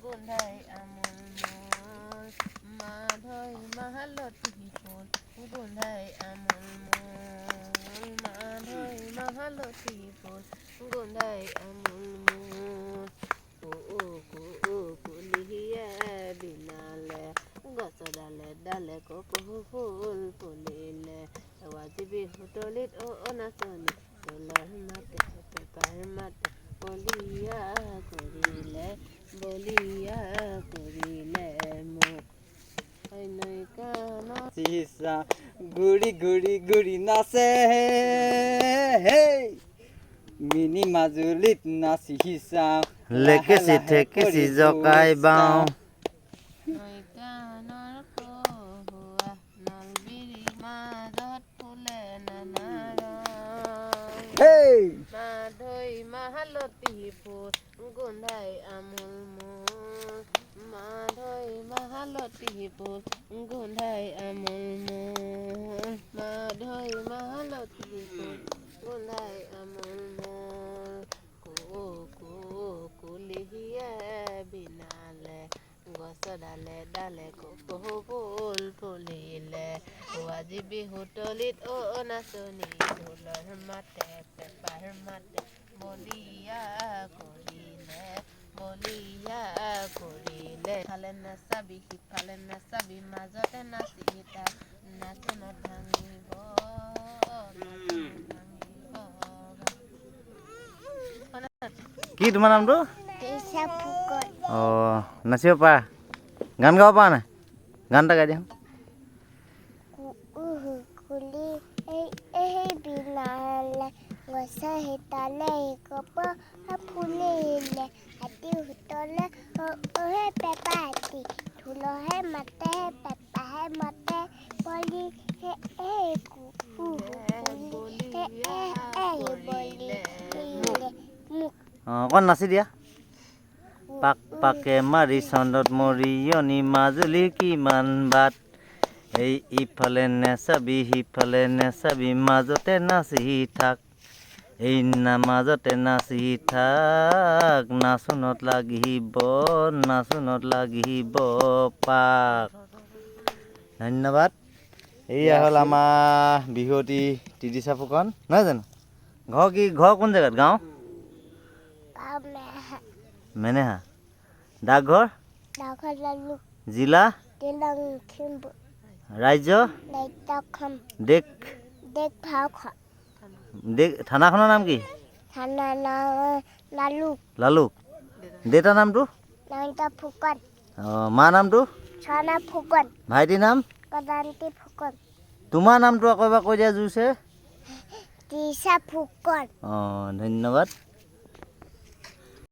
গোন্ধাই আমোল মোল মাধৈ মাহালতি ফুল গোন্ধাই আমোল মোল মাধৈ মাহালতি ফুল গোন্ধাই আমোল মোল কুলিয়ে বিনালে গছ ডালে ডালে কপৌ ফুল ফুলিলে আজি বিহুতলিত নাচনী ঢোলৰ মাতে পেপাৰ মাতে বলিয়া কৰিলে মোক নৈ কাণত চিচা গুড়ি গুড়ি গুড়ি নাচে মিনি মাজুলীত নাচি চাওঁ লেকেচি ঠেকেচি জকাই বাওঁ নৈ কাণৰ কহুৱা নলবিৰি মাজত ফুলে নানা ৰং মাধৈ মাহালতি ফুল গোন্ধাই আমোল মোল মাধৈ মাহালতি ফুল গোন্ধাই আমোল মোল মাধৈ মাহালতি ফুল গোন্ধাই আমোল মোল কুলিয়ে বিনালে গছ ডালে ডালে কপৌ ফুল ফুলিলে আজি বিহুতলিত নাচনী ঢোলৰ মাতে পেপাৰ মাতে বলিয়া কৰিলে ফালে নাচাবি সিফালে নাচাবি মাজতে নাচি তাক নাচনত ভাঙিব কি তোমাৰ নামটো নাচিব পাৰা গান গাব পাৰা নাই গান এটা গাই দিয়া বিনালে গছ হিতালে কপৌ ফুলিলে হাতী হুতলে পেপা হাতী ঢোলহে মাতে পেপাহে মাতে বলি অকণ নাচি দিয়া পাক পাকে মাৰি চন্দত মৰিয়নি মাজুলী কিমান বাট এই ইফালে নেচাবি সিফালে নেচাবি মাজতে নাচি থাক এই মাজতে নাচি থাক নাচনত লাগিব পাক ধন্যবাদ এয়া হ'ল আমাৰ বিহুৱতী তিতিছা ফুকন নহয় জানো ঘৰ কোন জেগাত গাঁও মেনেহা ডাকঘৰ জিলা ৰাজ্য থানাখনৰ নাম কি লালুক দেউতাৰ নামটো মা নামটো ভাইটিৰ নাম তোমাৰ নামটো আকৌ এবাৰ কৈ দিয়া জোৰছে তিতিছা ফুকন ধন্যবাদ